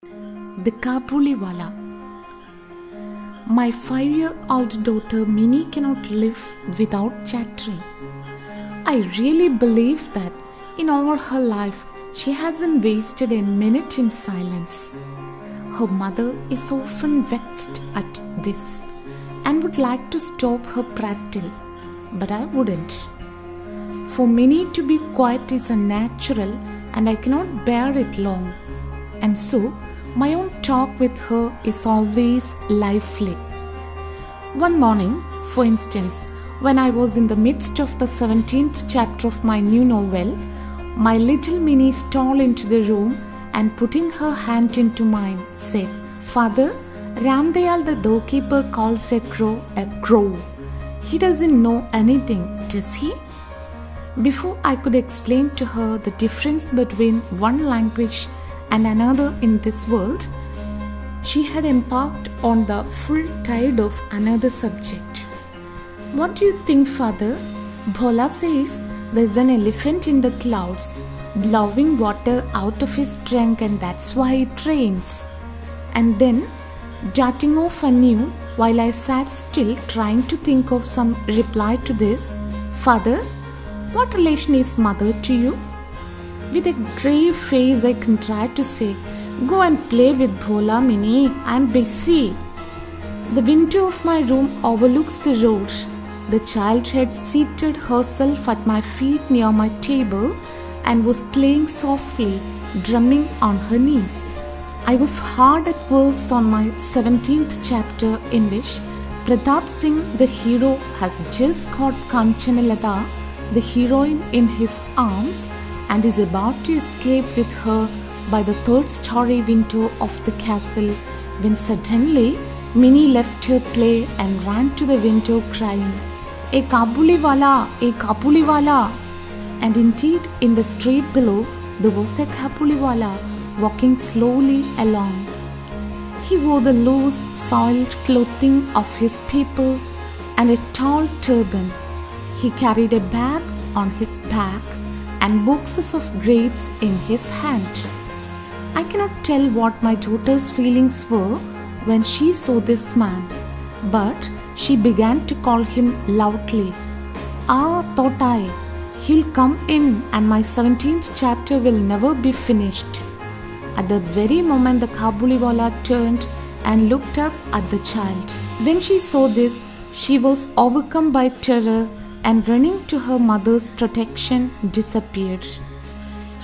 The Kabuliwala. My 5-year-old daughter Minnie cannot live without chattering. I really believe that in all her life she hasn't wasted a minute in silence. Her mother is often vexed at this and would like to stop her prattle, but I wouldn't. For Minnie to be quiet is unnatural and I cannot bear it long, and so my own talk with her is always lively. One morning, for instance, when I was in the midst of the 17th chapter of my new novel, my little Minnie stole into the room and putting her hand into mine said, "Father, Ramdayal the doorkeeper calls a crow. He doesn't know anything, does he?" Before I could explain to her the difference between one language and another in this world, she had embarked on the full tide of another subject. "What do you think, Father? Bhola says there's an elephant in the clouds blowing water out of his trunk and that's why it rains." And then, darting off anew while I sat still trying to think of some reply to this, "Father, what relation is mother to you?" With a grave face I contrived to say, "Go and play with Bhola, Minnie. I'm busy." The window of my room overlooks the road. The child had seated herself at my feet near my table and was playing softly, drumming on her knees. I was hard at work on my 17th chapter, in which Pratap Singh, the hero, has just caught Kanchanalata, the heroine, in his arms and is about to escape with her by the 3rd-story window of the castle, when suddenly Minnie left her play and ran to the window crying, "A Kabuliwala! A Kabuliwala!" And indeed, in the street below, there was a Kabuliwala walking slowly along. He wore the loose, soiled clothing of his people and a tall turban. He carried a bag on his back and boxes of grapes in his hand. I cannot tell what my daughter's feelings were when she saw this man, but she began to call him loudly. "Ah," thought I, "he'll come in and my 17th chapter will never be finished." At that very moment the Kabuliwala turned and looked up at the child. When she saw this, she was overcome by terror and running to her mother's protection disappeared.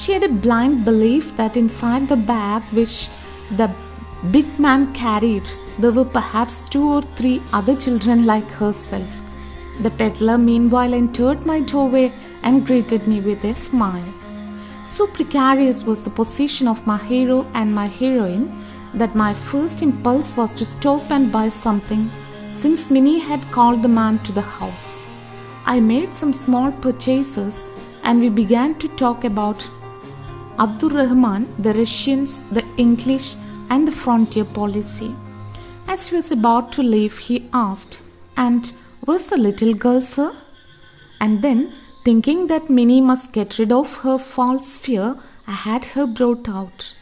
She had a blind belief that inside the bag which the big man carried there were perhaps 2 or 3 other children like herself. The peddler meanwhile entered my doorway and greeted me with a smile. So precarious was the position of my hero and my heroine that my first impulse was to stop and buy something, since Minnie had called the man to the house. I made some small purchases and we began to talk about Abdur Rahman, the Russians, the English and the frontier policy. As he was about to leave, he asked, "And where's the little girl, sir?" And then, thinking that Minnie must get rid of her false fear, I had her brought out.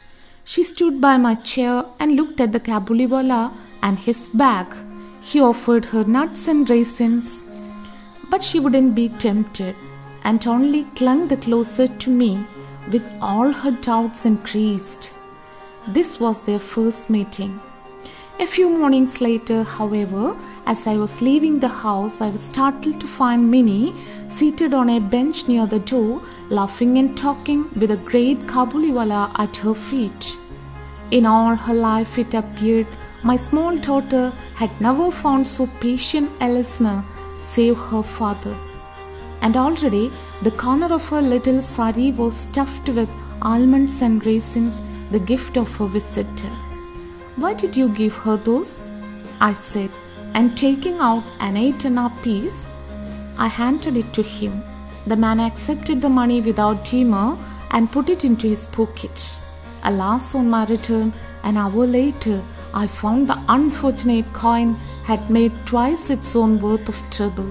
She stood by my chair and looked at the Kabuliwala and his bag. He offered her nuts and raisins, but she wouldn't be tempted and only clung the closer to me, with all her doubts increased. This was their first meeting. A few mornings later, however, as I was leaving the house, I was startled to find Minnie seated on a bench near the door, laughing and talking with a great Kabuliwala at her feet. In all her life, it appeared, my small daughter had never found so patient a listener save her father. And already the corner of her little sari was stuffed with almonds and raisins, the gift of her visitor. "Why did you give her those?" I said, and taking out an 8-anna piece, I handed it to him. The man accepted the money without demur and put it into his pocket. Alas, on my return, an hour later, I found the unfortunate coin had made twice its own worth of trouble.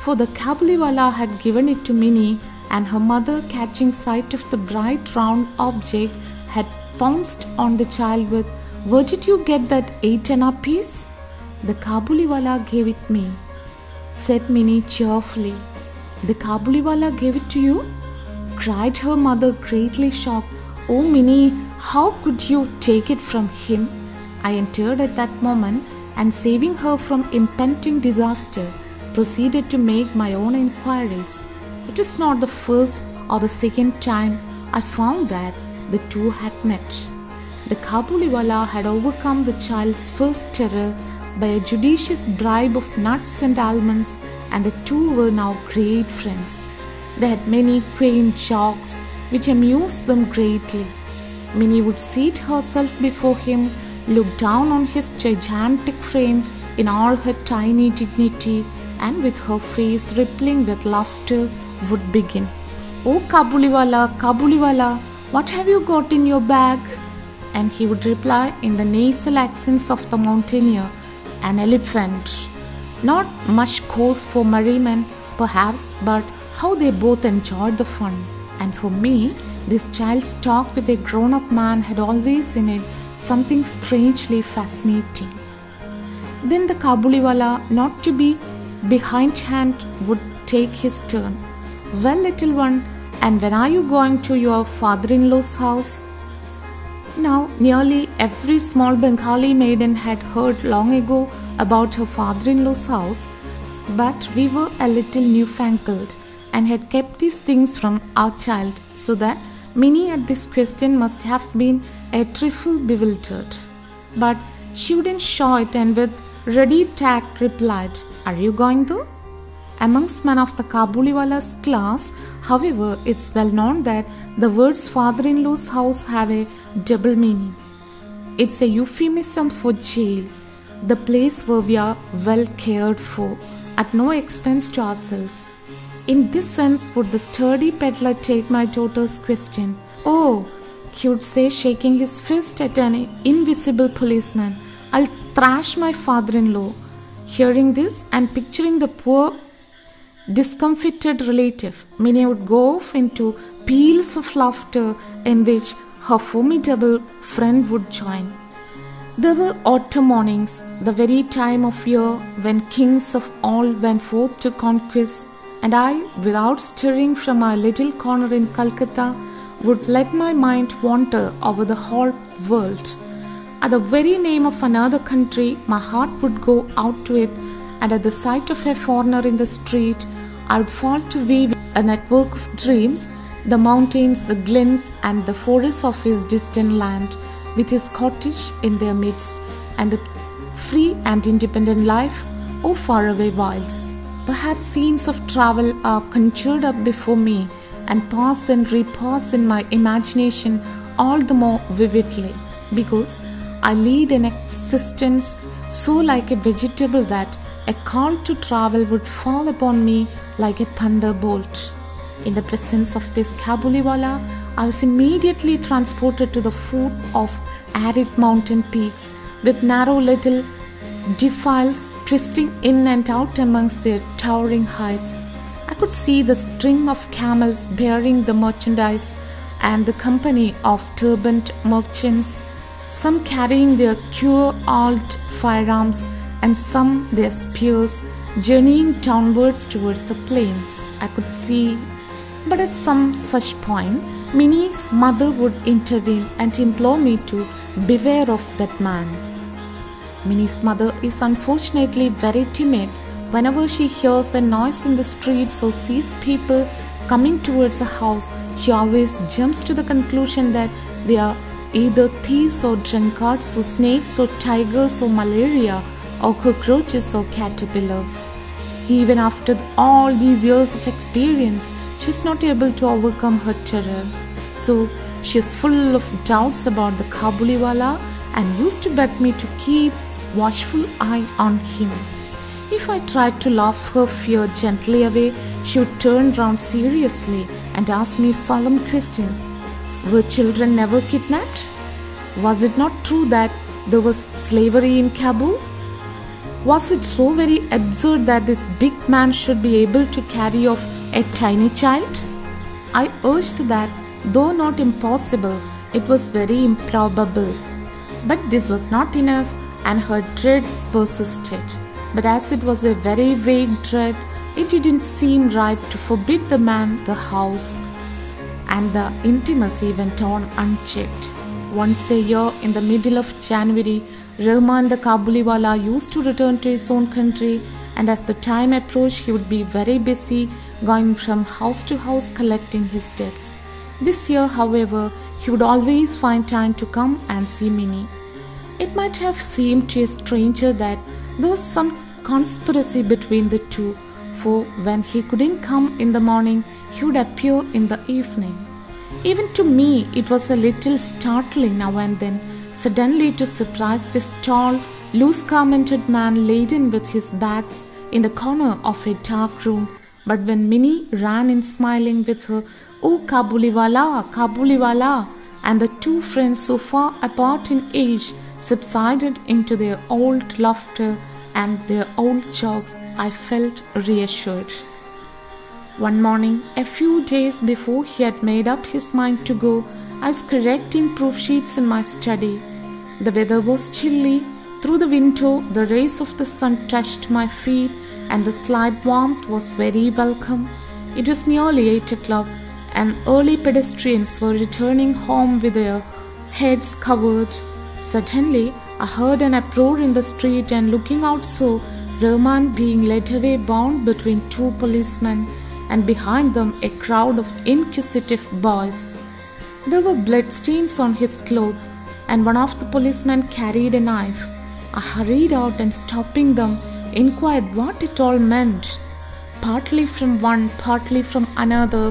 For the Kabuliwala had given it to Minnie, and her mother, catching sight of the bright round object, had pounced on the child with, "Where did you get that 8 anna piece?" "The Kabuliwala gave it me," said Minnie cheerfully. "The Kabuliwala gave it to you?" cried her mother, greatly shocked. "Oh, Minnie, how could you take it from him?" I entered at that moment, and saving her from impending disaster, proceeded to make my own inquiries. It was not the first or the second time I found that the two had met. The Kabuliwala had overcome the child's first terror by a judicious bribe of nuts and almonds, and the two were now great friends. They had many quaint jokes which amused them greatly. Minnie would seat herself before him, look down on his gigantic frame in all her tiny dignity, and with her face rippling with laughter would begin, "Oh, Kabuliwala, Kabuliwala, what have you got in your bag?" And he would reply in the nasal accents of the mountaineer, "An elephant." Not much cause for merriment, perhaps, but how they both enjoyed the fun. And for me, this child's talk with a grown-up man had always in it something strangely fascinating. Then the Kabuliwala, not to be behindhand, would take his turn. "Well, little one, and when are you going to your father-in-law's house?" Now, nearly every small Bengali maiden had heard long ago about her father-in-law's house, but we were a little newfangled and had kept these things from our child, so that Minnie at this question must have been a trifle bewildered. But she wouldn't show it, and with ready tact replied, "Are you going there?" Amongst men of the Kabuliwala's class, however, it's well known that the words father-in-law's house have a double meaning. It's a euphemism for jail, the place where we are well cared for, at no expense to ourselves. In this sense would the sturdy peddler take my daughter's question. "Oh," he would say, shaking his fist at an invisible policeman, "I'll thrash my father-in-law." Hearing this and picturing the poor discomfited relative, Minnie would go off into peals of laughter in which her formidable friend would join. There were autumn mornings, the very time of year when kings of all went forth to conquest, and I, without stirring from my little corner in Calcutta, would let my mind wander over the whole world. At the very name of another country, my heart would go out to it, and at the sight of a foreigner in the street, I would fall to weave a network of dreams, the mountains, the glens, and the forests of his distant land, with his cottage in their midst, and the free and independent life of faraway wilds. Perhaps scenes of travel are conjured up before me, and pass and repass in my imagination all the more vividly, because I lead an existence so like a vegetable that a call to travel would fall upon me like a thunderbolt. In the presence of this Kabuliwala, I was immediately transported to the foot of arid mountain peaks, with narrow little defiles twisting in and out amongst their towering heights. I could see the string of camels bearing the merchandise, and the company of turbaned merchants, some carrying their queer-old firearms, and some their spears, journeying downwards towards the plains. I could see, but at some such point, Minnie's mother would intervene and implore me to beware of that man. Minnie's mother is unfortunately very timid. Whenever she hears a noise in the streets or sees people coming towards the house, she always jumps to the conclusion that they are either thieves or drunkards or snakes or tigers or malaria or cockroaches or caterpillars. Even after all these years of experience, she is not able to overcome her terror. So she is full of doubts about the Kabuliwala and used to beg me to keep watchful eye on him. If I tried to laugh her fear gently away, she would turn round seriously and ask me solemn questions. Were children never kidnapped? Was it not true that there was slavery in Kabul? Was it so very absurd that this big man should be able to carry off a tiny child? I urged that, though not impossible, It was very improbable. But this was not enough, and her dread persisted. But as it was a very vague dread, it didn't seem right to forbid the man the house, and the intimacy went on unchecked. Once a year, in the middle of January, Rahman the Kabuliwala used to return to his own country, and as the time approached, he would be very busy going from house to house collecting his debts. This year, however, he would always find time to come and see Minnie. It might have seemed to a stranger that there was some conspiracy between the two, for when he couldn't come in the morning, he would appear in the evening. Even to me, it was a little startling now and then, suddenly to surprise this tall, loose-garmented man laden with his bags in the corner of a dark room. But when Minnie ran in smiling with her, "Oh, Kabuliwala, Kabuliwala," and the two friends so far apart in age subsided into their old laughter and their old jokes, I felt reassured. One morning, a few days before he had made up his mind to go, I was correcting proof sheets in my study. The weather was chilly. Through the window, the rays of the sun touched my feet, and the slight warmth was very welcome. It was nearly 8 o'clock, and early pedestrians were returning home with their heads covered. Suddenly, I heard an uproar in the street, and looking out saw Rahman being led away bound between two policemen, and behind them a crowd of inquisitive boys. There were bloodstains on his clothes, and one of the policemen carried a knife. I hurried out and, stopping them, inquired what it all meant. Partly from one, partly from another,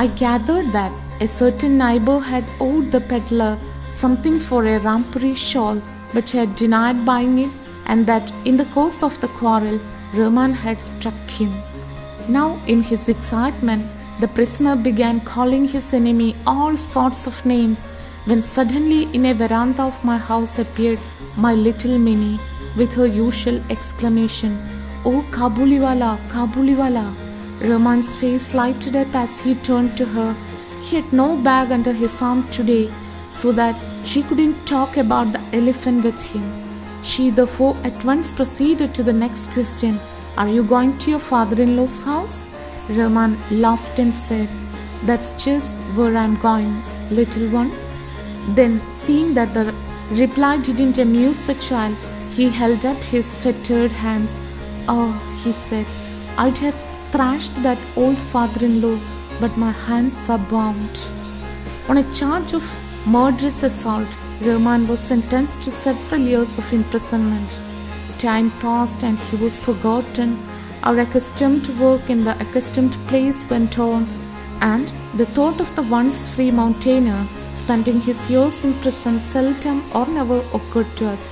I gathered that a certain neighbor had owed the peddler something for a Rampuri shawl, but had denied buying it, and that in the course of the quarrel, Rahman had struck him. Now, in his excitement, the prisoner began calling his enemy all sorts of names, when suddenly in a veranda of my house appeared my little Minnie with her usual exclamation, "Oh, Kabuliwala, Kabuliwala!" Rahman's face lighted up as he turned to her. He had no bag under his arm today, so that she couldn't talk about the elephant with him. She therefore at once proceeded to the next question, "Are you going to your father-in-law's house?" Rahman laughed and said, "That's just where I'm going, little one." Then, seeing that the reply didn't amuse the child, he held up his fettered hands. "Oh," he said, "I'd have thrashed that old father-in-law, but my hands are bound." On a charge of murderous assault, Rahman was sentenced to several years of imprisonment. Time passed and he was forgotten. Our accustomed work in the accustomed place went on, and the thought of the once free mountaineer spending his years in prison seldom or never occurred to us.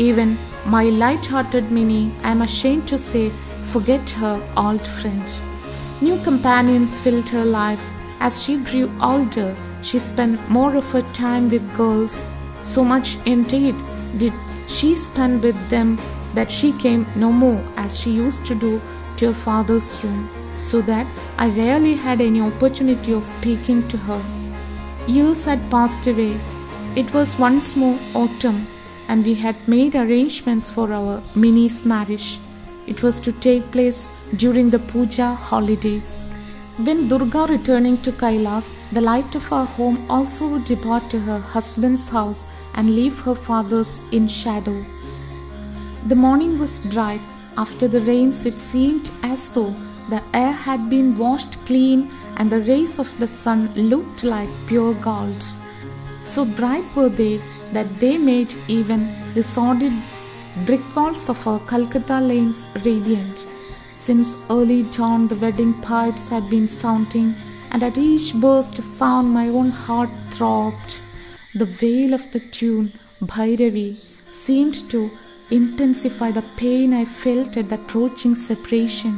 Even my light-hearted Minnie, I am ashamed to say, forget her old friend. New companions filled her life. As she grew older, she spent more of her time with girls. So much indeed did she spend with them that she came no more as she used to do to her father's room, so that I rarely had any opportunity of speaking to her. Years had passed away. It was once more autumn, and we had made arrangements for our Minnie's marriage. It was to take place during the puja holidays. When Durga, returning to Kailas, the light of our home, also would depart to her husband's house and leave her father's in shadow. The morning was bright. After the rains, it seemed as though the air had been washed clean, and the rays of the sun looked like pure gold. So bright were they that they made even the sordid brick walls of our Calcutta lanes radiant. Since early dawn, the wedding pipes had been sounding, and at each burst of sound my own heart throbbed. The wail of the tune, Bhairavi, seemed to intensify the pain I felt at the approaching separation.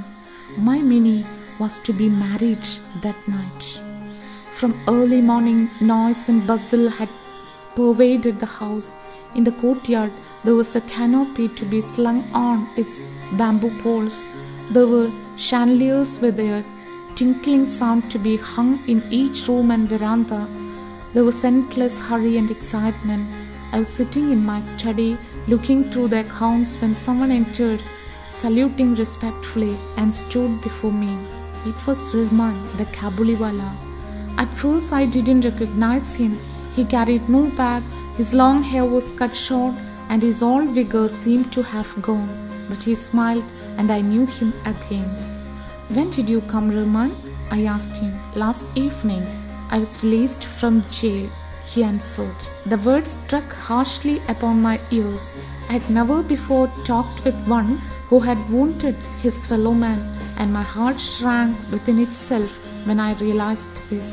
My Minnie was to be married that night. From early morning, noise and bustle had pervaded the house. In the courtyard, there was a canopy to be slung on its bamboo poles. There were chandeliers with their tinkling sound to be hung in each room and veranda. There was endless hurry and excitement. I was sitting in my study, looking through the accounts when someone entered, saluting respectfully, and stood before me. It was Rahman, the Kabuliwala. At first I didn't recognize him. He carried no bag, his long hair was cut short, and his all vigor seemed to have gone. But he smiled, and I knew him again. "When did you come, Rahman?" I asked him. "Last evening. I was released from jail," he answered. The words struck harshly upon my ears. I had never before talked with one who had wounded his fellow man, and my heart shrank within itself when I realized this.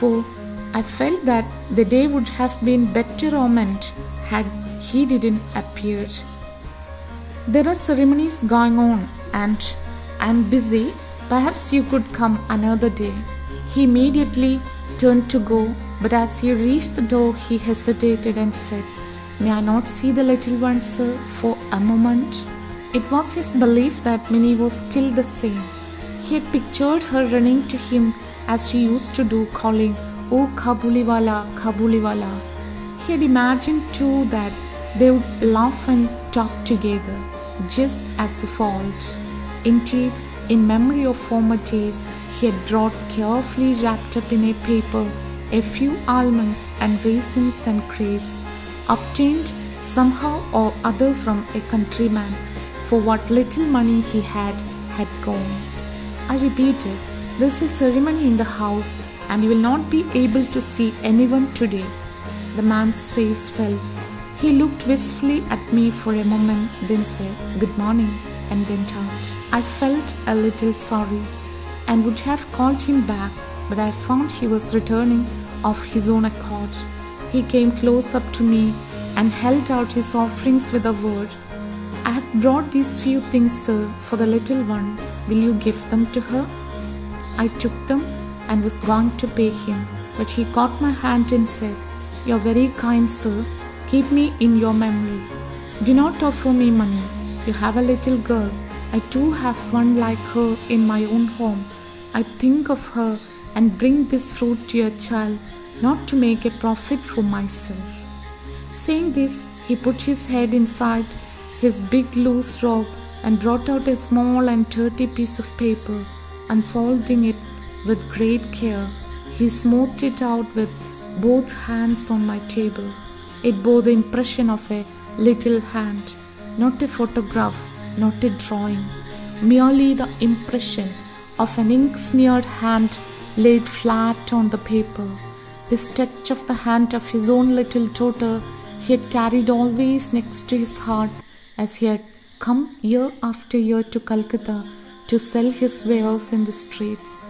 For I felt that the day would have been better omened had he didn't appear. "There are ceremonies going on, and I am busy. Perhaps you could come another day." He immediately turned to go, but as he reached the door, he hesitated and said, "May I not see the little one, sir, for a moment?" It was his belief that Minnie was still the same. He had pictured her running to him as she used to do, calling, "Oh, Kabuliwala, Kabuliwala." He had imagined too that they would laugh and talk together, just as of old. Indeed, in memory of former days, he had brought carefully wrapped up in a paper a few almonds and raisins and grapes, obtained somehow or other from a countryman, for what little money he had gone. I repeated, "There is a ceremony in the house, and you will not be able to see anyone today." The man's face fell. He looked wistfully at me for a moment, then said, "Good morning," and went out. I felt a little sorry and would have called him back, but I found he was returning of his own accord. He came close up to me and held out his offerings with a word. "I have brought these few things, sir, for the little one. Will you give them to her?" I took them and was going to pay him, but he caught my hand and said, "You're very kind, sir. Keep me in your memory. Do not offer me money. You have a little girl. I too have one like her in my own home. I think of her and bring this fruit to your child, not to make a profit for myself." Saying this, he put his head inside his big loose robe and brought out a small and dirty piece of paper. Unfolding it with great care, he smoothed it out with both hands on my table. It bore the impression of a little hand, not a photograph, not a drawing, merely the impression of an ink-smeared hand laid flat on the paper. This touch of the hand of his own little daughter he had carried always next to his heart, as he had come year after year to Calcutta to sell his wares in the streets.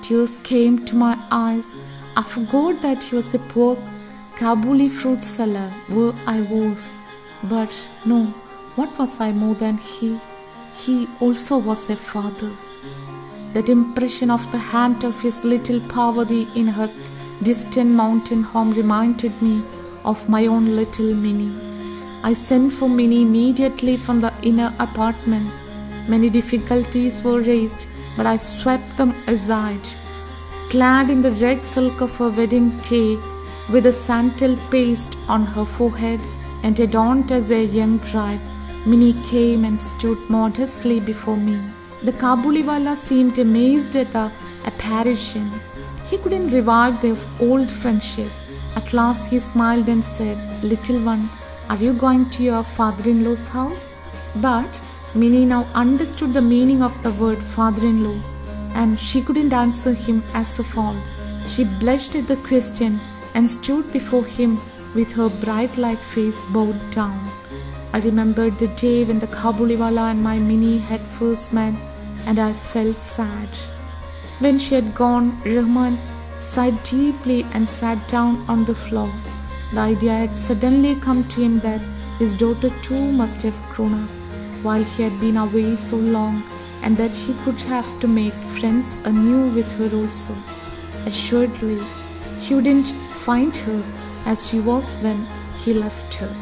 Tears came to my eyes. I forgot that he was a poor Kabuli fruit seller where I was. But no, what was I more than he? He also was a father. That impression of the hand of his little Parvati in her distant mountain home reminded me of my own little Minnie. I sent for Minnie immediately from the inner apartment. Many difficulties were raised, but I swept them aside. Clad in the red silk of her wedding day, with a santal paste on her forehead and adorned as a young bride, Minnie came and stood modestly before me. The Kabuliwala seemed amazed at the apparition. He couldn't revive their old friendship. At last he smiled and said, "Little one, are you going to your father-in-law's house?" But Minnie now understood the meaning of the word father-in-law, and she couldn't answer him as of old. She blushed at the question and stood before him with her bright-like face bowed down. I remembered the day when the Kabuliwala and my Minnie had first met, and I felt sad. When she had gone, Rahman sighed deeply and sat down on the floor. The idea had suddenly come to him that his daughter too must have grown up while he had been away so long, and that he could have to make friends anew with her also. Assuredly, he wouldn't find her as she was when he left her.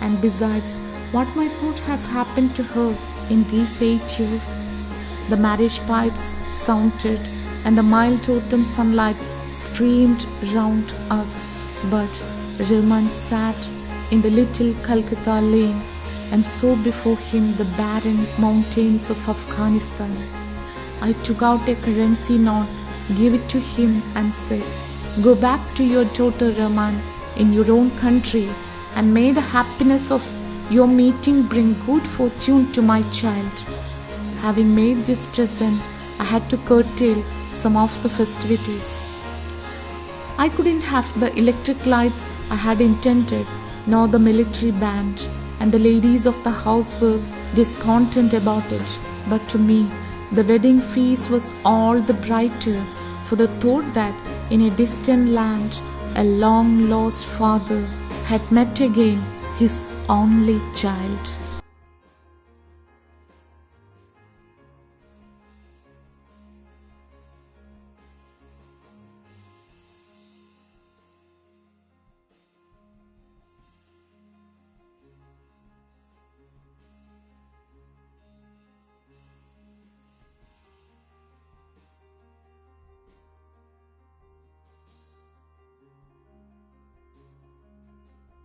And besides, what might not have happened to her in these 8 years? The marriage pipes sounded, and the mild autumn sunlight streamed round us, but Rahman sat in the little Calcutta lane and saw before him the barren mountains of Afghanistan. I took out a currency note, gave it to him and said, "Go back to your daughter Rahman in your own country, and may the happiness of your meeting bring good fortune to my child." Having made this present, I had to curtail some of the festivities. I couldn't have the electric lights I had intended, nor the military band, and the ladies of the house were discontent about it. But to me, the wedding feast was all the brighter for the thought that in a distant land, a long-lost father had met again his only child.